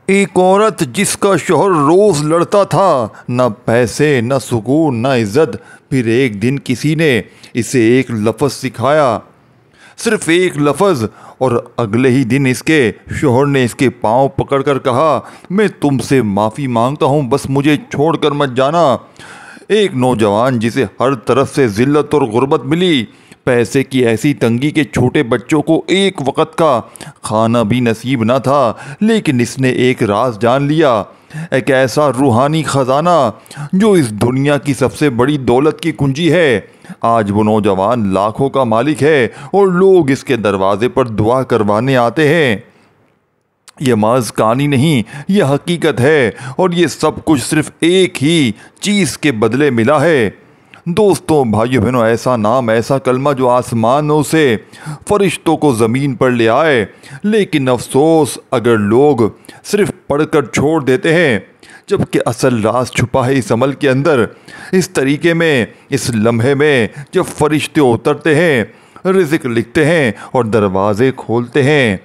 ایک عورت جس کا شوہر روز لڑتا تھا، نہ پیسے نہ سکون نہ عزت، پھر ایک دن کسی نے اسے ایک لفظ سکھایا، صرف ایک لفظ، اور اگلے ہی دن اس کے شوہر نے اس کے پاؤں پکڑ کر کہا، میں تم سے معافی مانگتا ہوں، بس مجھے چھوڑ کر مت جانا۔ ایک نوجوان جسے ہر طرف سے ذلت اور غربت ملی، پیسے کی ایسی تنگی کہ چھوٹے بچوں کو ایک وقت کا کھانا بھی نصیب نہ تھا، لیکن اس نے ایک راز جان لیا، ایک ایسا روحانی خزانہ جو اس دنیا کی سب سے بڑی دولت کی کنجی ہے۔ آج وہ نوجوان لاکھوں کا مالک ہے اور لوگ اس کے دروازے پر دعا کروانے آتے ہیں۔ یہ محض کہانی نہیں، یہ حقیقت ہے، اور یہ سب کچھ صرف ایک ہی چیز کے بدلے ملا ہے۔ دوستوں، بھائیو بہنوں، ایسا نام، ایسا کلمہ جو آسمانوں سے فرشتوں کو زمین پر لے آئے، لیکن افسوس اگر لوگ صرف پڑھ کر چھوڑ دیتے ہیں، جبکہ اصل راز چھپا ہے اس عمل کے اندر، اس طریقے میں، اس لمحے میں جب فرشتے اترتے ہیں، رزق لکھتے ہیں اور دروازے کھولتے ہیں۔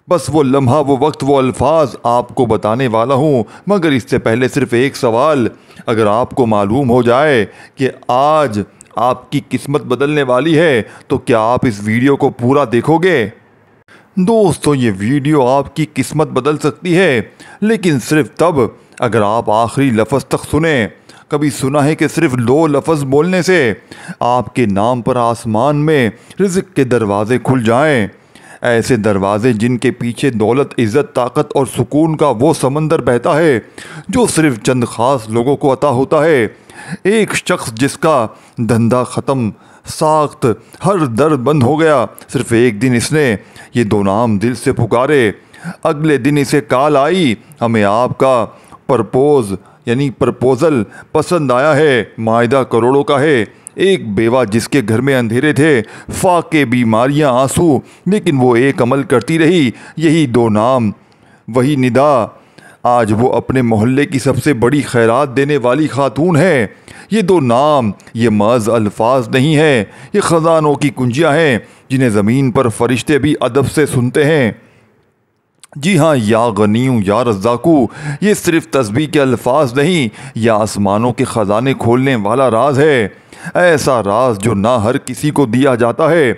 بس وہ لمحہ، وہ وقت، وہ الفاظ آپ کو بتانے والا ہوں، مگر اس سے پہلے صرف ایک سوال۔ اگر آپ کو معلوم ہو جائے کہ آج آپ کی قسمت بدلنے والی ہے تو کیا آپ اس ویڈیو کو پورا دیکھو گے؟ دوستو، یہ ویڈیو آپ کی قسمت بدل سکتی ہے، لیکن صرف تب اگر آپ آخری لفظ تک سنیں۔ کبھی سنا ہے کہ صرف 2 لفظ بولنے سے آپ کے نام پر آسمان میں رزق کے دروازے کھل جائیں؟ ایسے دروازے جن کے پیچھے دولت، عزت، طاقت اور سکون کا وہ سمندر بہتا ہے جو صرف چند خاص لوگوں کو عطا ہوتا ہے۔ ایک شخص جس کا دھندا ختم، ساخت، ہر در بند ہو گیا، صرف ایک دن اس نے یہ 2 نام دل سے پکارے۔ اگلے دن اسے کال آئی، ہمیں آپ کا پرپوزل پسند آیا ہے، معاہدہ کروڑوں کا ہے۔ ایک بیوہ جس کے گھر میں اندھیرے تھے، فاقے، بیماریاں، آنسو، لیکن وہ ایک عمل کرتی رہی، یہی 2 نام، وہی ندا۔ آج وہ اپنے محلے کی سب سے بڑی خیرات دینے والی خاتون ہے۔ یہ 2 نام، یہ محض الفاظ نہیں ہیں، یہ خزانوں کی کنجیاں ہیں جنہیں زمین پر فرشتے بھی ادب سے سنتے ہیں۔ جی ہاں، یا غنیو یا رزاقو، یہ صرف تسبیح کے الفاظ نہیں، یہ آسمانوں کے خزانے کھولنے والا راز ہے۔ ایسا راز جو نہ ہر کسی کو دیا جاتا ہے،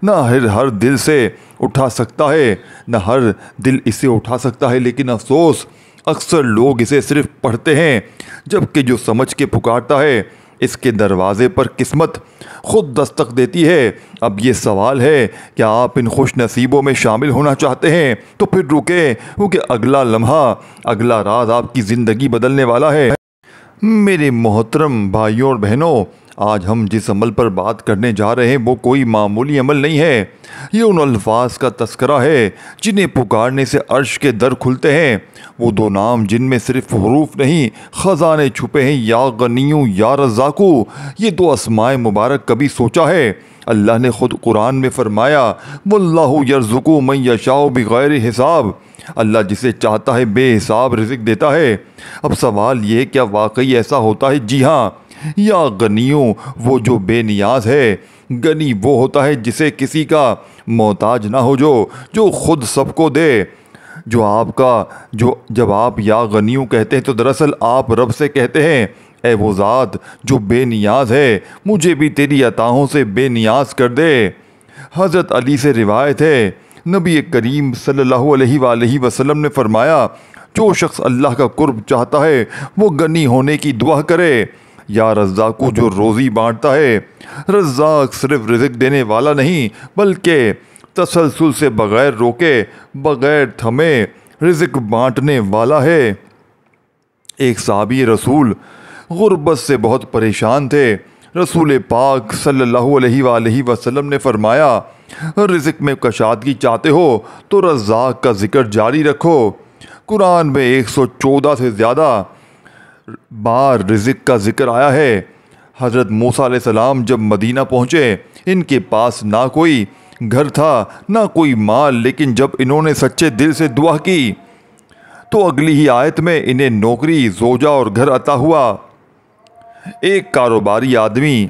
نہ ہر دل سے اٹھا سکتا ہے، نہ ہر دل اسے اٹھا سکتا ہے، لیکن افسوس اکثر لوگ اسے صرف پڑھتے ہیں، جبکہ جو سمجھ کے پکارتا ہے، اس کے دروازے پر قسمت خود دستک دیتی ہے۔ اب یہ سوال ہے، کیا آپ ان خوش نصیبوں میں شامل ہونا چاہتے ہیں؟ تو پھر رکیں، کیونکہ اگلا لمحہ، اگلا راز آپ کی زندگی بدلنے والا ہے۔ میرے محترم بھائیوں اور بہنوں، آج ہم جس عمل پر بات کرنے جا رہے ہیں وہ کوئی معمولی عمل نہیں ہے، یہ ان الفاظ کا تذکرہ ہے جنہیں پکارنے سے عرش کے در کھلتے ہیں، وہ 2 نام جن میں صرف حروف نہیں، خزانے چھپے ہیں، یا غنیو یا رزاقو۔ یہ 2 اسماء مبارک کبھی سوچا ہے؟ اللہ نے خود قرآن میں فرمایا، واللہ یرزق من یشاء بغیر حساب، اللہ جسے چاہتا ہے بے حساب رزق دیتا ہے۔ اب سوال یہ، کیا واقعی ایسا ہوتا ہے؟ جی ہاں۔ یا غنیو، وہ جو بے نیاز ہے، غنی وہ ہوتا ہے جسے کسی کا محتاج نہ ہو، جو خود سب کو دے۔ جب آپ یا غنیو کہتے ہیں تو دراصل آپ رب سے کہتے ہیں، اے وہ ذات جو بے نیاز ہے، مجھے بھی تیری عطاؤں سے بے نیاز کر دے۔ حضرت علی سے روایت ہے، نبی کریم صلی اللہ علیہ وآلہ وسلم نے فرمایا، جو شخص اللہ کا قرب چاہتا ہے وہ غنی ہونے کی دعا کرے۔ یا رزاقو، جو روزی بانٹتا ہے۔ رزاق صرف رزق دینے والا نہیں، بلکہ تسلسل سے بغیر روکے، بغیر تھمے رزق بانٹنے والا ہے۔ ایک صحابی رسول غربت سے بہت پریشان تھے۔ رسول پاک صلی اللہ علیہ وآلہ وسلم نے فرمایا، رزق میں کشادگی چاہتے ہو تو رزاق کا ذکر جاری رکھو۔ قرآن میں 114 سے زیادہ بار رزق کا ذکر آیا ہے۔ حضرت موسیٰ علیہ السلام جب مدینہ پہنچے، ان کے پاس نہ کوئی گھر تھا، نہ کوئی مال، لیکن جب انہوں نے سچے دل سے دعا کی تو اگلی ہی آیت میں انہیں نوکری، زوجہ اور گھر عطا ہوا۔ ایک کاروباری آدمی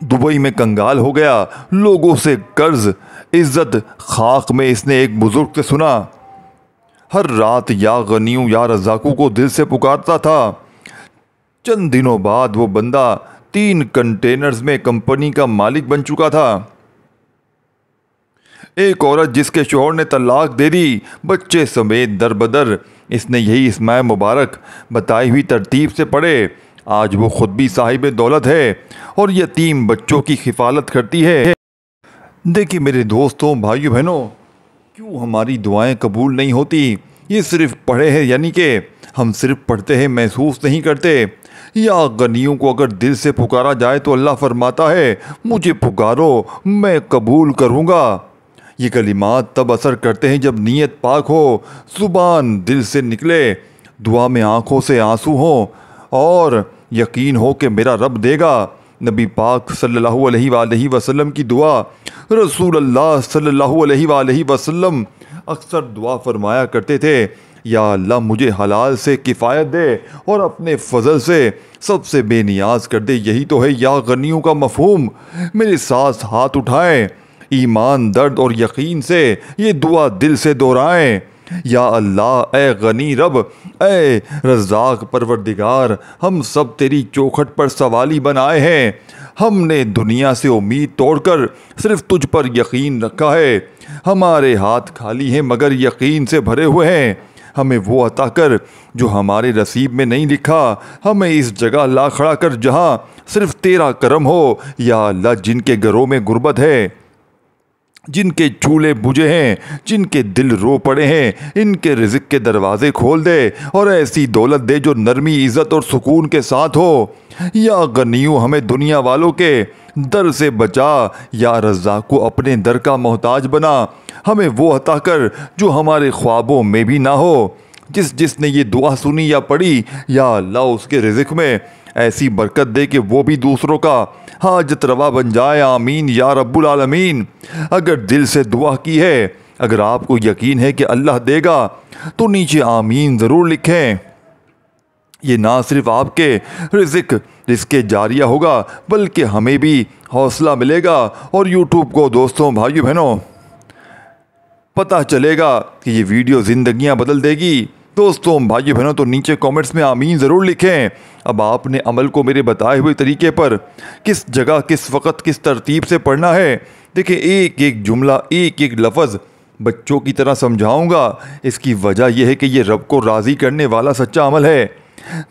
دبئی میں کنگال ہو گیا، لوگوں سے قرض، عزت خاک میں۔ اس نے ایک بزرگ سے سنا، ہر رات یا غنیوں یا رزاقوں کو دل سے پکارتا تھا۔ چند دنوں بعد وہ بندہ 3 کنٹینرز میں کمپنی کا مالک بن چکا تھا۔ ایک عورت جس کے شوہر نے طلاق دے دی، بچے سمیت در بدر، اس نے یہی اسماء مبارک بتائی ہوئی ترتیب سے پڑھے۔ آج وہ خود بھی صاحب دولت ہے اور یتیم بچوں کی کفالت کرتی ہے۔ دیکھیے میرے دوستوں، بھائیو بہنوں، کیوں ہماری دعائیں قبول نہیں ہوتی؟ یہ صرف پڑھے ہیں، یعنی کہ ہم صرف پڑھتے ہیں، محسوس نہیں کرتے۔ یا غنیوں کو اگر دل سے پکارا جائے تو اللہ فرماتا ہے مجھے پکارو، میں قبول کروں گا۔ یہ کلمات تب اثر کرتے ہیں جب نیت پاک ہو، زبان دل سے نکلے، دعا میں آنکھوں سے آنسو ہوں اور یقین ہو کہ میرا رب دے گا۔ نبی پاک صلی اللہ علیہ وآلہ وسلم کی دعا، رسول اللہ صلی اللہ علیہ وآلہ وسلم اکثر دعا فرمایا کرتے تھے، یا اللہ مجھے حلال سے کفایت دے اور اپنے فضل سے سب سے بے نیاز کر دے۔ یہی تو ہے یا غنیوں کا مفہوم۔ میرے ساتھ ہاتھ اٹھائیں، ایمان، درد اور یقین سے یہ دعا دل سے دہرائیں۔ یا اللہ، اے غنی رب، اے رزاق پروردگار، ہم سب تیری چوکھٹ پر سوالی بن آئے ہیں۔ ہم نے دنیا سے امید توڑ کر صرف تجھ پر یقین رکھا ہے۔ ہمارے ہاتھ خالی ہیں مگر یقین سے بھرے ہوئے ہیں۔ ہمیں وہ عطا کر جو ہمارے نصیب میں نہیں لکھا۔ ہمیں اس جگہ لا کھڑا کر جہاں صرف تیرا کرم ہو۔ یا اللہ، جن کے گھروں میں غربت ہے، جن کے چولہے بجھے ہیں، جن کے دل رو پڑے ہیں، ان کے رزق کے دروازے کھول دے اور ایسی دولت دے جو نرمی، عزت اور سکون کے ساتھ ہو۔ یا غنیوں، ہمیں دنیا والوں کے در سے بچا۔ یا رزاق کو اپنے در کا محتاج بنا۔ ہمیں وہ عطا کر جو ہمارے خوابوں میں بھی نہ ہو۔ جس نے یہ دعا سنی یا پڑھی، یا اللہ اس کے رزق میں ایسی برکت دے کہ وہ بھی دوسروں کا حاجت روا بن جائے۔ آمین یا رب العالمین۔ اگر دل سے دعا کی ہے، اگر آپ کو یقین ہے کہ اللہ دے گا تو نیچے آمین ضرور لکھیں۔ یہ نہ صرف آپ کے رزق جاریہ ہوگا بلکہ ہمیں بھی حوصلہ ملے گا، اور یوٹیوب کو دوستوں، بھائیو بہنوں، پتہ چلے گا کہ یہ ویڈیو زندگیاں بدل دے گی۔ دوستوں، بھائیو بہنوں، تو نیچے کومنٹس میں آمین ضرور لکھیں۔ اب آپ نے عمل کو میرے بتائے ہوئے طریقے پر کس جگہ، کس وقت، کس ترتیب سے پڑھنا ہے۔ دیکھیں، ایک ایک جملہ، ایک ایک لفظ بچوں کی طرح سمجھاؤں گا۔ اس کی وجہ یہ ہے کہ یہ رب کو راضی کرنے والا سچا عمل ہے۔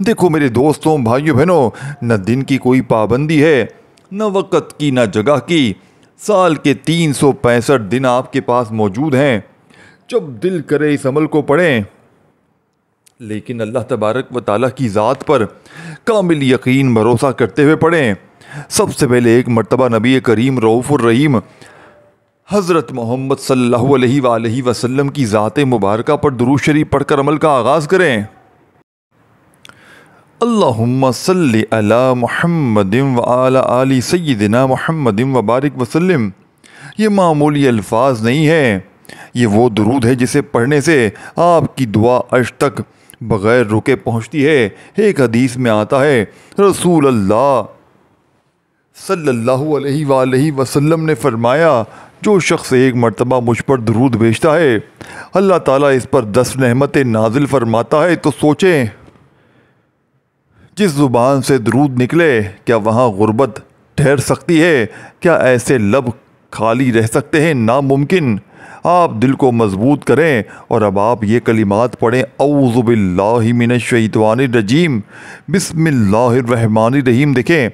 دیکھو میرے دوستوں، بھائیو بہنوں، نہ دن کی کوئی پابندی ہے، نہ وقت کی، نہ جگہ کی۔ سال کے 365 دن آپ کے پاس موجود ہیں۔ جب دل کرے اس عمل کو پڑھیں، لیکن اللہ تبارک و تعالیٰ کی ذات پر کامل یقین بھروسہ کرتے ہوئے پڑھیں۔ سب سے پہلے ایک مرتبہ نبی کریم رؤوف الرحیم حضرت محمد صلی اللہ علیہ وآلہ وسلم کی ذات مبارکہ پر درود شریف پڑھ کر عمل کا آغاز کریں۔ اللہم صلی علی محمد وعلی آل سیدنا محمد وبارک وسلم۔ یہ معمولی الفاظ نہیں ہیں، یہ وہ درود ہے جسے پڑھنے سے آپ کی دعا عرش تک بغیر رکے پہنچتی ہے۔ ایک حدیث میں آتا ہے، رسول اللہ صلی اللہ علیہ وآلہ وسلم نے فرمایا، جو شخص ایک مرتبہ مجھ پر درود بھیجتا ہے، اللہ تعالیٰ اس پر 10 نعمتیں نازل فرماتا ہے۔ تو سوچیں، جس زبان سے درود نکلے، کیا وہاں غربت ٹھہر سکتی ہے؟ کیا ایسے لب خالی رہ سکتے ہیں؟ ناممکن۔ آپ دل کو مضبوط کریں اور اب آپ یہ کلمات پڑھیں، اعوذ باللہ من الشیطان الرجیم، بسم اللہ الرحمن الرحیم۔ دیکھیں،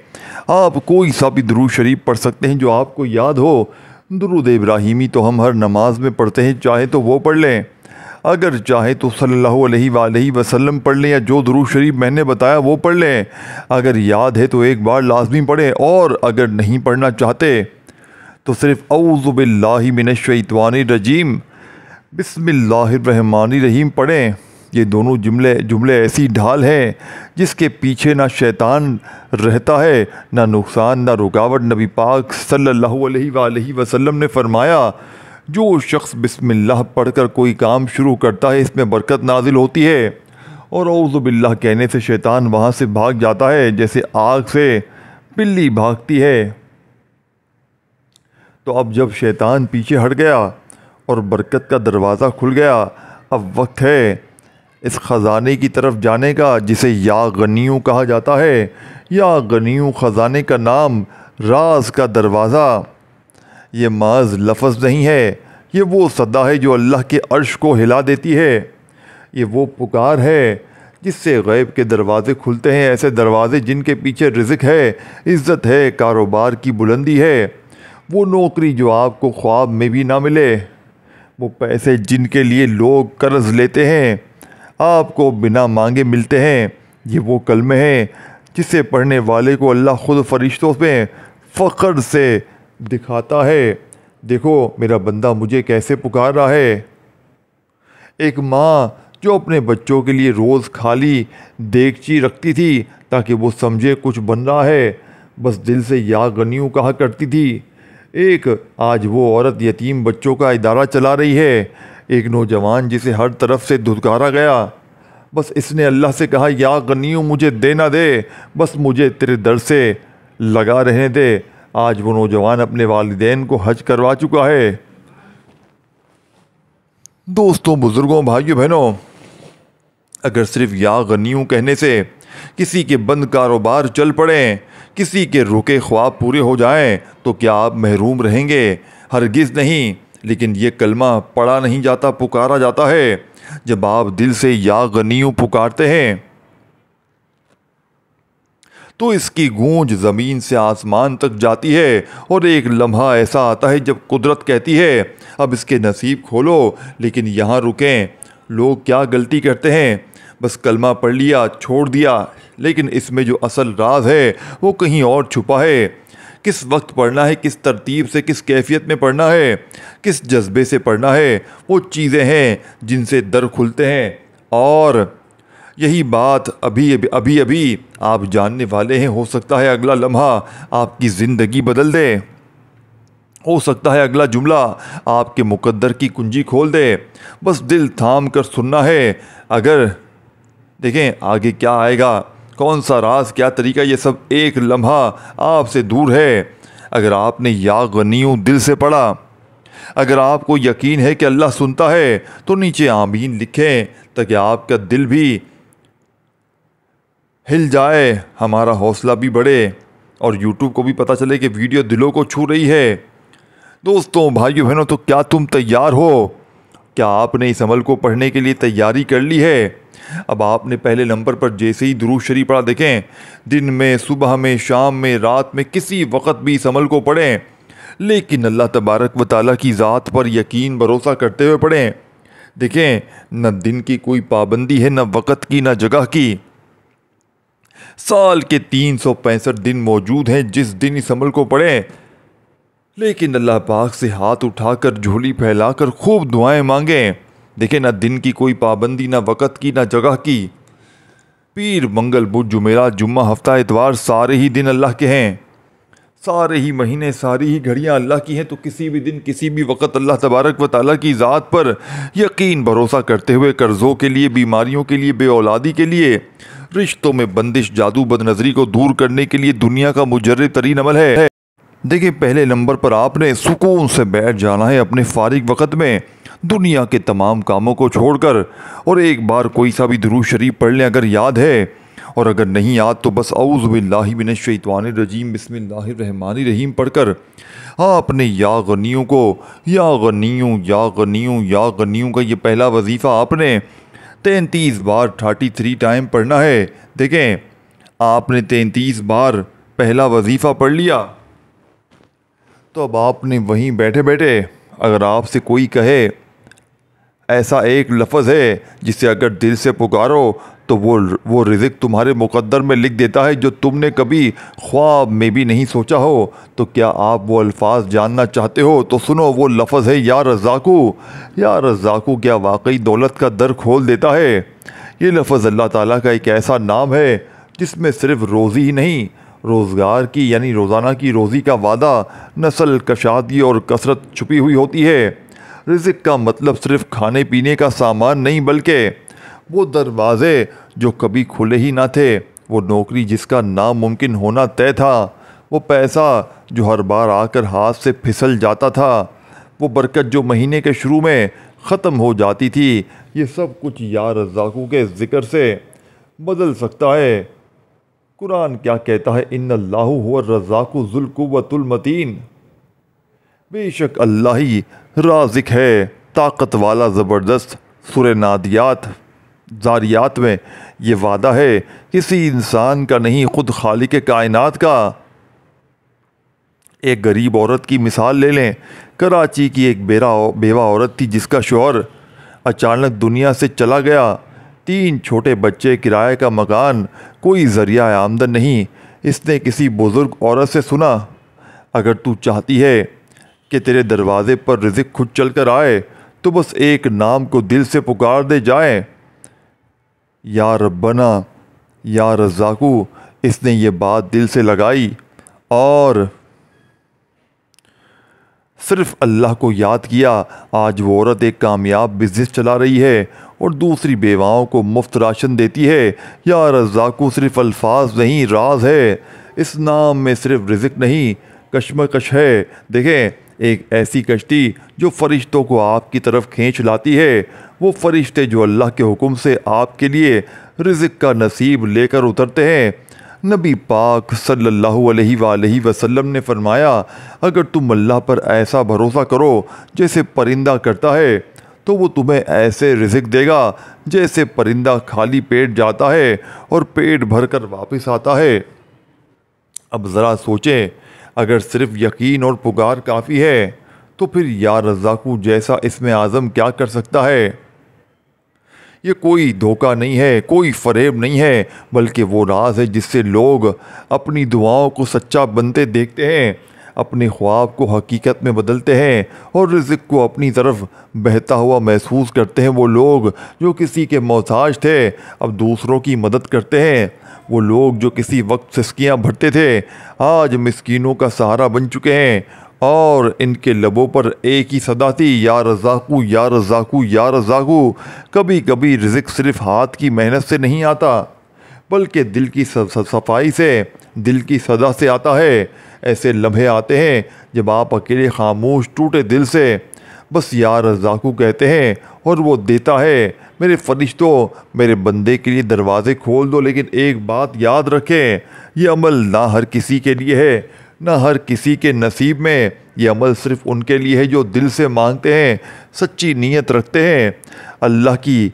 آپ کوئی سا بھی درود شریف پڑھ سکتے ہیں جو آپ کو یاد ہو۔ درود ابراہیمی تو ہم ہر نماز میں پڑھتے ہیں، چاہے تو وہ پڑھ لیں، اگر چاہے تو صلی اللہ علیہ وآلہ وسلم پڑھ لیں، یا جو درود شریف میں نے بتایا وہ پڑھ لیں۔ اگر یاد ہے تو ایک بار لازمی پڑھیں، اور اگر نہیں پڑھنا چاہتے تو صرف اعوذ باللہ من الشیطان الرجیم، بسم اللہ الرحمن الرحیم پڑھیں۔ یہ دونوں جملے ایسی ڈھال ہیں جس کے پیچھے نہ شیطان رہتا ہے، نہ نقصان، نہ رکاوٹ۔ نبی پاک صلی اللہ علیہ وآلہ وسلم نے فرمایا، جو شخص بسم اللہ پڑھ کر کوئی کام شروع کرتا ہے، اس میں برکت نازل ہوتی ہے، اور اعوذ باللہ کہنے سے شیطان وہاں سے بھاگ جاتا ہے جیسے آگ سے بلی بھاگتی ہے۔ تو اب جب شیطان پیچھے ہٹ گیا اور برکت کا دروازہ کھل گیا، اب وقت ہے اس خزانے کی طرف جانے کا جسے یا غنیوں کہا جاتا ہے۔ یا غنیوں خزانے کا نام، راز کا دروازہ۔ یہ محض لفظ نہیں ہے، یہ وہ صدا ہے جو اللہ کے عرش کو ہلا دیتی ہے۔ یہ وہ پکار ہے جس سے غیب کے دروازے کھلتے ہیں، ایسے دروازے جن کے پیچھے رزق ہے، عزت ہے، کاروبار کی بلندی ہے۔ وہ نوکری جو آپ کو خواب میں بھی نہ ملے، وہ پیسے جن کے لیے لوگ قرض لیتے ہیں آپ کو بنا مانگے ملتے ہیں۔ یہ وہ کلمے ہیں جسے پڑھنے والے کو اللہ خود فرشتوں میں فخر سے دکھاتا ہے، دیکھو میرا بندہ مجھے کیسے پکار رہا ہے۔ ایک ماں جو اپنے بچوں کے لیے روز خالی دیگچی رکھتی تھی تاکہ وہ سمجھے کچھ بن رہا ہے، بس دل سے یا غنیوں کہا کرتی تھی۔ آج وہ عورت یتیم بچوں کا ادارہ چلا رہی ہے۔ ایک نوجوان جسے ہر طرف سے دھتکارا گیا، بس اس نے اللہ سے کہا یا غنیوں مجھے دے نہ دے، بس مجھے تیرے در سے لگا رہنے دے۔ آج وہ نوجوان اپنے والدین کو حج کروا چکا ہے۔ دوستوں، بزرگوں، بھائیوں، بہنوں، اگر صرف یا غنیوں کہنے سے کسی کے بند کاروبار چل پڑیں، کسی کے رکے خواب پورے ہو جائیں تو کیا آپ محروم رہیں گے؟ ہرگز نہیں۔ لیکن یہ کلمہ پڑھا نہیں جاتا، پکارا جاتا ہے۔ جب آپ دل سے یا غنیوں پکارتے ہیں تو اس کی گونج زمین سے آسمان تک جاتی ہے، اور ایک لمحہ ایسا آتا ہے جب قدرت کہتی ہے اب اس کے نصیب کھولو۔ لیکن یہاں رکیں۔ لوگ کیا غلطی کرتے ہیں؟ بس کلمہ پڑھ لیا، چھوڑ دیا، لیکن اس میں جو اصل راز ہے وہ کہیں اور چھپا ہے۔ کس وقت پڑھنا ہے، کس ترتیب سے، کس کیفیت میں پڑھنا ہے، کس جذبے سے پڑھنا ہے، وہ چیزیں ہیں جن سے در کھلتے ہیں، اور یہی بات ابھی آپ جاننے والے ہیں۔ ہو سکتا ہے اگلا لمحہ آپ کی زندگی بدل دے، ہو سکتا ہے اگلا جملہ آپ کے مقدر کی کنجی کھول دے۔ بس دل تھام کر سننا ہے۔ اگر دیکھیں آگے کیا آئے گا، کون سا راز، کیا طریقہ، یہ سب ایک لمحہ آپ سے دور ہے۔ اگر آپ نے یا غنیوں دل سے پڑھا، اگر آپ کو یقین ہے کہ اللہ سنتا ہے تو نیچے آمین لکھیں تاکہ آپ کا دل بھی ہل جائے، ہمارا حوصلہ بھی بڑھے، اور یوٹیوب کو بھی پتہ چلے کہ ویڈیو دلوں کو چھو رہی ہے۔ دوستوں، بھائیوں، بہنوں، تو کیا تم تیار ہو؟ کیا آپ نے اس عمل کو پڑھنے کے لیے تیاری کر لی ہے؟ اب آپ نے پہلے نمبر پر جیسے ہی درود شریف پڑھا، دیکھیں دن میں، صبح میں، شام میں، رات میں، کسی وقت بھی اس عمل کو پڑھیں، لیکن اللہ تبارک و تعالیٰ کی ذات پر یقین بھروسہ کرتے ہوئے پڑھیں۔ دیکھیں نہ دن کی کوئی پابندی ہے، نہ وقت کی، نہ جگہ کی۔ سال کے 365 دن موجود ہیں جس دن اس عمل کو پڑھیں، لیکن اللہ پاک سے ہاتھ اٹھا کر، جھولی پھیلا کر خوب دعائیں مانگیں۔ دیکھیں نہ دن کی کوئی پابندی، نہ وقت کی، نہ جگہ کی۔ پیر، منگل، بدھ، جمعرات، جمعہ، ہفتہ، اتوار، سارے ہی دن اللہ کے ہیں، سارے ہی مہینے، ساری ہی گھڑیاں اللہ کی ہیں۔ تو کسی بھی دن، کسی بھی وقت اللہ تبارک و تعالیٰ کی ذات پر یقین بھروسہ کرتے ہوئے قرضوں کے لیے، بیماریوں کے لیے، بے اولادی کے لیے، رشتوں میں بندش، جادو، بد نظری کو دور کرنے کے لیے دنیا کا مجرد ترین عمل ہے۔ دیکھیں پہلے نمبر پر آپ نے سکون سے بیٹھ جانا ہے اپنے فارغ وقت میں، دنیا کے تمام کاموں کو چھوڑ کر، اور ایک بار کوئی سا بھی درود شریف پڑھ لیں اگر یاد ہے، اور اگر نہیں یاد تو بس اعوذ باللہ من الشیطان الرجیم بسم اللہ الرحمن الرحیم پڑھ کر آپ نے یا غنیوں کو، یا غنیوں، یا غنیوں، یا غنیوں کا یہ پہلا وظیفہ آپ نے 33 بار 33 ٹائم پڑھنا ہے۔ دیکھیں آپ نے 33 بار پہلا وظیفہ پڑھ لیا، تو اب آپ نے وہیں بیٹھے بیٹھے اگر آپ سے کوئی کہے ایسا ایک لفظ ہے جسے اگر دل سے پکارو تو وہ رزق تمہارے مقدر میں لکھ دیتا ہے جو تم نے کبھی خواب میں بھی نہیں سوچا ہو، تو کیا آپ وہ الفاظ جاننا چاہتے ہو؟ تو سنو، وہ لفظ ہے یا رزاقو۔ یا رزاقو کیا واقعی دولت کا در کھول دیتا ہے؟ یہ لفظ اللہ تعالیٰ کا ایک ایسا نام ہے جس میں صرف روزی ہی نہیں، روزگار کی یعنی روزانہ کی روزی کا وعدہ، نسل کشادگی اور کثرت چھپی ہوئی ہوتی ہے۔ رزق کا مطلب صرف کھانے پینے کا سامان نہیں، بلکہ وہ دروازے جو کبھی کھلے ہی نہ تھے، وہ نوکری جس کا ناممکن ہونا طے تھا، وہ پیسہ جو ہر بار آ کر ہاتھ سے پھسل جاتا تھا، وہ برکت جو مہینے کے شروع میں ختم ہو جاتی تھی، یہ سب کچھ یا رزاقو کے ذکر سے بدل سکتا ہے۔ قرآن کیا کہتا ہے؟ ان اللہ هو الرزاق ذو القوۃ المتین، بے شک اللہ ہی رازق ہے، طاقت والا، زبردست۔ سورہ زاریات میں یہ وعدہ ہے کسی انسان کا نہیں، خود خالق کائنات کا۔ ایک غریب عورت کی مثال لے لیں۔ کراچی کی ایک بیوہ عورت تھی جس کا شوہر اچانک دنیا سے چلا گیا۔ 3 چھوٹے بچے، کرائے کا مکان، کوئی ذریعہ آمدن نہیں۔ اس نے کسی بزرگ عورت سے سنا، اگر تو چاہتی ہے کہ تیرے دروازے پر رزق خود چل کر آئے تو بس ایک نام کو دل سے پکار دے جائیں، یا ربنا یا رزاقو۔ اس نے یہ بات دل سے لگائی اور صرف اللہ کو یاد کیا۔ آج وہ عورت ایک کامیاب بزنس چلا رہی ہے اور دوسری بیواؤں کو مفت راشن دیتی ہے۔ یا رزاقو صرف الفاظ نہیں، راز ہے۔ اس نام میں صرف رزق نہیں، کشمکش ہے۔ دیکھیں، ایک ایسی کشتی جو فرشتوں کو آپ کی طرف کھینچ لاتی ہے، وہ فرشتے جو اللہ کے حکم سے آپ کے لیے رزق کا نصیب لے کر اترتے ہیں۔ نبی پاک صلی اللہ علیہ وآلہ وسلم نے فرمایا، اگر تم اللہ پر ایسا بھروسہ کرو جیسے پرندہ کرتا ہے تو وہ تمہیں ایسے رزق دے گا جیسے پرندہ خالی پیٹ جاتا ہے اور پیٹ بھر کر واپس آتا ہے۔ اب ذرا سوچیں، اگر صرف یقین اور پکار کافی ہے تو پھر یا رزاقو جیسا اسم اعظم کیا کر سکتا ہے؟ یہ کوئی دھوکہ نہیں ہے، کوئی فریب نہیں ہے، بلکہ وہ راز ہے جس سے لوگ اپنی دعاؤں کو سچا بنتے دیکھتے ہیں، اپنے خواب کو حقیقت میں بدلتے ہیں اور رزق کو اپنی طرف بہتا ہوا محسوس کرتے ہیں۔ وہ لوگ جو کسی کے محتاج تھے اب دوسروں کی مدد کرتے ہیں۔ وہ لوگ جو کسی وقت سسکیاں بھرتے تھے آج مسکینوں کا سہارا بن چکے ہیں، اور ان کے لبوں پر ایک ہی صدا تھی، یا رزاقو یا رزاقو یا رزاقو۔ کبھی کبھی رزق صرف ہاتھ کی محنت سے نہیں آتا بلکہ دل کی صفائی سے، دل کی صدا سے آتا ہے۔ ایسے لمحے آتے ہیں جب آپ اکیلے خاموش ٹوٹے دل سے بس یا رزاقو کہتے ہیں اور وہ دیتا ہے۔ میرے فرشتوں، میرے بندے کے لیے دروازے کھول دو، لیکن ایک بات یاد رکھیں، یہ عمل نہ ہر کسی کے لیے ہے، نہ ہر کسی کے نصیب میں۔ یہ عمل صرف ان کے لیے ہے جو دل سے مانگتے ہیں، سچی نیت رکھتے ہیں، اللہ کی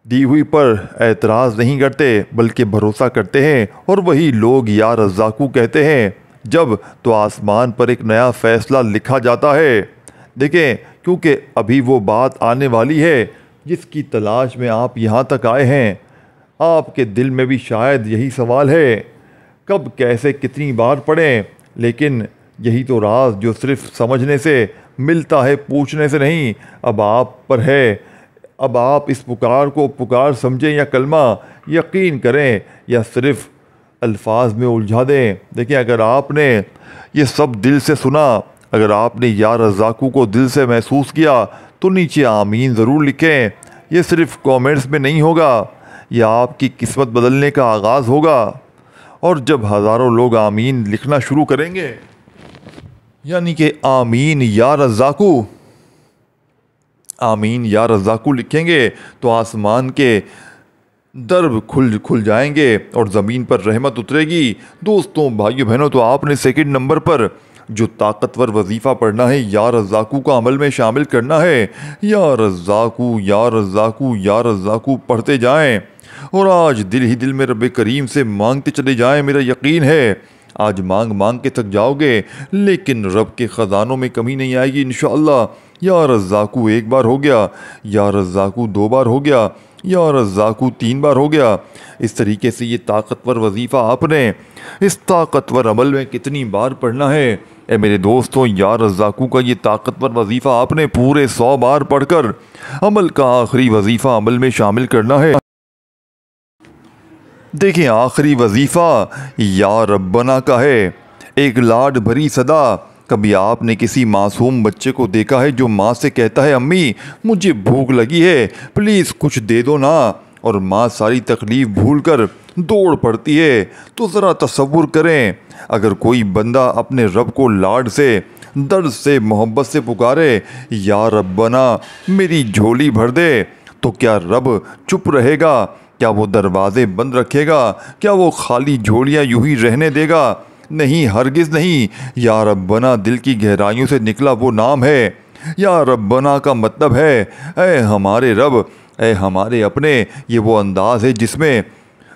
دی ہوئی پر اعتراض نہیں کرتے بلکہ بھروسہ کرتے ہیں، اور وہی لوگ یا رزاقو کہتے ہیں جب تو آسمان پر ایک نیا فیصلہ لکھا جاتا ہے۔ دیکھیں، کیونکہ ابھی وہ بات آنے والی ہے جس کی تلاش میں آپ یہاں تک آئے ہیں۔ آپ کے دل میں بھی شاید یہی سوال ہے، کب، کیسے، کتنی بار پڑھیں؟ لیکن یہی تو راز جو صرف سمجھنے سے ملتا ہے، پوچھنے سے نہیں۔ اب آپ پر ہے، اب آپ اس پکار کو پکار سمجھیں یا کلمہ یقین کریں یا صرف الفاظ میں الجھا دیں۔ دیکھیں، اگر آپ نے یہ سب دل سے سنا، اگر آپ نے یا رزاقو کو دل سے محسوس کیا تو نیچے آمین ضرور لکھیں۔ یہ صرف کومنٹس میں نہیں ہوگا، یہ آپ کی قسمت بدلنے کا آغاز ہوگا۔ اور جب ہزاروں لوگ آمین لکھنا شروع کریں گے، یعنی کہ آمین یا رزاقو، آمین یا رزاقو لکھیں گے تو آسمان کے در کھل جائیں گے اور زمین پر رحمت اترے گی۔ دوستوں، بھائیو بہنوں، تو آپ نے سیکنڈ نمبر پر جو طاقتور وظیفہ پڑھنا ہے، یا رزاقو کا عمل میں شامل کرنا ہے۔ یا رزاقو یا رزاقو یا رزاقو پڑھتے جائیں اور آج دل ہی دل میں رب کریم سے مانگتے چلے جائیں۔ میرا یقین ہے آج مانگ کے تھک جاؤ گے لیکن رب کے خزانوں میں کمی نہیں آئے گی انشاءاللہ۔ یا رزاقو 1 بار ہو گیا، یا رزاقو 2 بار ہو گیا، یا رزاقو 3 بار ہو گیا۔ اس طریقے سے یہ طاقتور وظیفہ آپ نے اس طاقتور عمل میں کتنی بار پڑھنا ہے؟ اے میرے دوستوں، یا رزاقو کا یہ طاقتور وظیفہ آپ نے پورے 100 بار پڑھ کر عمل کا آخری وظیفہ عمل میں شامل کرنا ہے۔ دیکھیں، آخری وظیفہ یا ربنا کا ہے، ایک لاڈ بھری صدا۔ کبھی آپ نے کسی معصوم بچے کو دیکھا ہے جو ماں سے کہتا ہے، امی مجھے بھوک لگی ہے، پلیز کچھ دے دو نا، اور ماں ساری تکلیف بھول کر دوڑ پڑتی ہے؟ تو ذرا تصور کریں، اگر کوئی بندہ اپنے رب کو لاڈ سے درد سے محبت سے پکارے یا ربنا میری جھولی بھر دے، تو کیا رب چپ رہے گا؟ کیا وہ دروازے بند رکھے گا؟ کیا وہ خالی جھولیاں یوں ہی رہنے دے گا؟ نہیں، ہرگز نہیں۔ یا ربنا دل کی گہرائیوں سے نکلا وہ نام ہے۔ یا ربنا کا مطلب ہے اے ہمارے رب، اے ہمارے اپنے۔ یہ وہ انداز ہے جس میں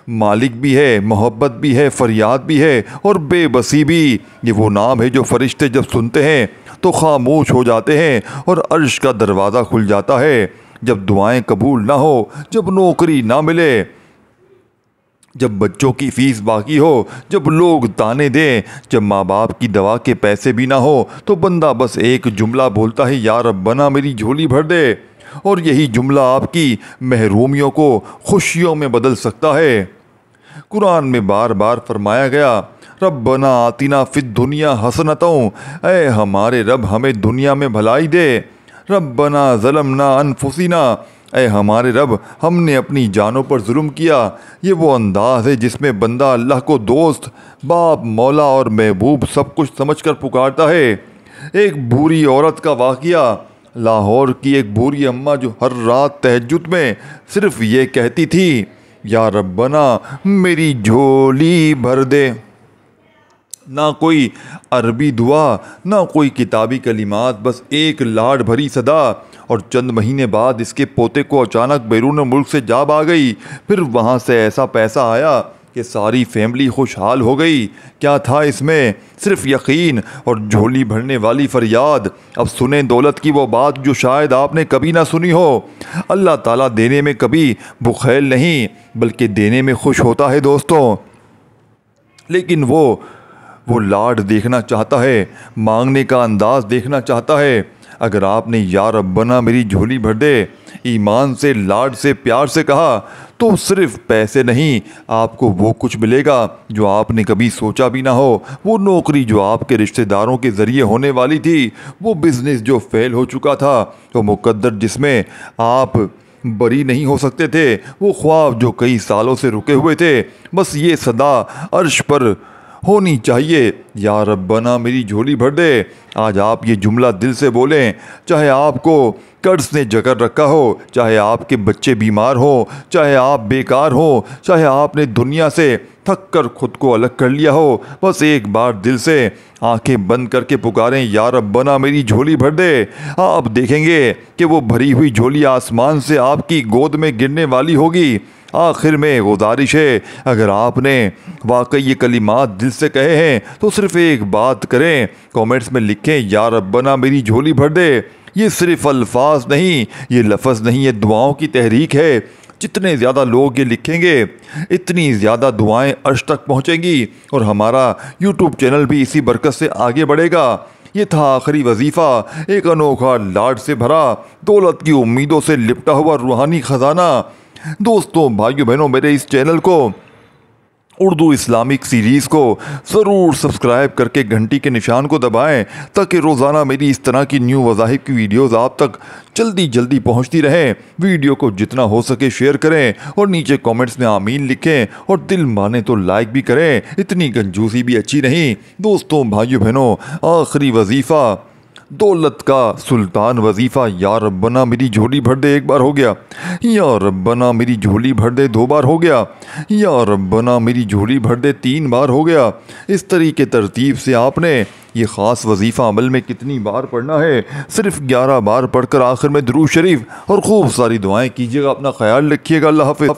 مالک بھی ہے، محبت بھی ہے، فریاد بھی ہے اور بے بسی بھی۔ یہ وہ نام ہے جو فرشتے جب سنتے ہیں تو خاموش ہو جاتے ہیں اور عرش کا دروازہ کھل جاتا ہے۔ جب دعائیں قبول نہ ہو، جب نوکری نہ ملے، جب بچوں کی فیس باقی ہو، جب لوگ تانے دیں، جب ماں باپ کی دوا کے پیسے بھی نہ ہو، تو بندہ بس ایک جملہ بولتا ہے یا ربنا میری جھولی بھر دے، اور یہی جملہ آپ کی محرومیوں کو خوشیوں میں بدل سکتا ہے۔ قرآن میں بار بار فرمایا گیا ربنا آتنا فی الدنیا حسنتوں، اے ہمارے رب ہمیں دنیا میں بھلائی دے۔ ربنا ظلمنا انفسنا، اے ہمارے رب ہم نے اپنی جانوں پر ظلم کیا۔ یہ وہ انداز ہے جس میں بندہ اللہ کو دوست، باپ، مولا اور محبوب سب کچھ سمجھ کر پکارتا ہے۔ ایک بوڑھی عورت کا واقعہ۔ لاہور کی ایک بوڑھی اماں جو ہر رات تہجد میں صرف یہ کہتی تھی یا ربنا میری جھولی بھر دے۔ نہ کوئی عربی دعا، نہ کوئی کتابی کلمات، بس ایک لاڈ بھری صدا۔ اور چند مہینے بعد اس کے پوتے کو اچانک بیرون ملک سے جاب آ گئی۔ پھر وہاں سے ایسا پیسہ آیا کہ ساری فیملی خوشحال ہو گئی۔ کیا تھا اس میں؟ صرف یقین اور جھولی بھرنے والی فریاد۔ اب سنیں دولت کی وہ بات جو شاید آپ نے کبھی نہ سنی ہو۔ اللہ تعالیٰ دینے میں کبھی بخیل نہیں بلکہ دینے میں خوش ہوتا ہے دوستوں۔ لیکن وہ لاڈ دیکھنا چاہتا ہے، مانگنے کا انداز دیکھنا چاہتا ہے۔ اگر آپ نے یا ربنا میری جھولی بھر دے ایمان سے، لاڈ سے، پیار سے کہا تو صرف پیسے نہیں، آپ کو وہ کچھ ملے گا جو آپ نے کبھی سوچا بھی نہ ہو۔ وہ نوکری جو آپ کے رشتہ داروں کے ذریعے ہونے والی تھی، وہ بزنس جو فیل ہو چکا تھا، وہ مقدر جس میں آپ بری نہیں ہو سکتے تھے، وہ خواب جو کئی سالوں سے رکے ہوئے تھے۔ بس یہ صدا عرش پر ہونی چاہیے یا ربنا میری جھولی بھر دے۔ آج آپ یہ جملہ دل سے بولیں، چاہے آپ کو قرض نے جکڑ رکھا ہو، چاہے آپ کے بچے بیمار ہوں، چاہے آپ بیکار ہوں، چاہے آپ نے دنیا سے تھک کر خود کو الگ کر لیا ہو، بس ایک بار دل سے آنکھیں بند کر کے پکاریں یا ربنا میری جھولی بھر دے۔ آپ دیکھیں گے کہ وہ بھری ہوئی جھولی آسمان سے آپ کی گود میں گرنے والی ہوگی۔ آخر میں گزارش ہے، اگر آپ نے واقعی یہ کلمات دل سے کہے ہیں تو صرف ایک بات کریں، کامنٹس میں لکھیں یا ربنا میری جھولی بھر دے۔ یہ صرف الفاظ نہیں، یہ لفظ نہیں، یہ دعاؤں کی تحریک ہے۔ جتنے زیادہ لوگ یہ لکھیں گے اتنی زیادہ دعائیں عرش تک پہنچیں گی اور ہمارا یوٹیوب چینل بھی اسی برکت سے آگے بڑھے گا۔ یہ تھا آخری وظیفہ، ایک انوکھا لاڈ سے بھرا، دولت کی امیدوں سے لپٹا ہوا روحانی خزانہ۔ دوستوں، بھائیوں بہنوں، میرے اس چینل کو، اردو اسلامک سیریز کو ضرور سبسکرائب کر کے گھنٹی کے نشان کو دبائیں تاکہ روزانہ میری اس طرح کی نیو وظائف کی ویڈیوز آپ تک جلدی پہنچتی رہیں۔ ویڈیو کو جتنا ہو سکے شیئر کریں اور نیچے کامنٹس میں آمین لکھیں اور دل مانے تو لائک بھی کریں، اتنی کنجوسی بھی اچھی نہیں۔ دوستوں، بھائیوں بہنوں، آخری وظیفہ، دولت کا سلطان وظیفہ یا ربنا میری جھولی بھر دے ایک بار ہو گیا، یا ربنا میری جھولی بھر دے دو بار ہو گیا، یا ربنا میری جھولی بھر دے تین بار ہو گیا۔ اس طریقے ترتیب سے آپ نے یہ خاص وظیفہ عمل میں کتنی بار پڑھنا ہے؟ صرف 11 بار پڑھ کر آخر میں درود شریف اور خوب ساری دعائیں کیجیے گا۔ اپنا خیال رکھیے گا۔ اللہ حافظ۔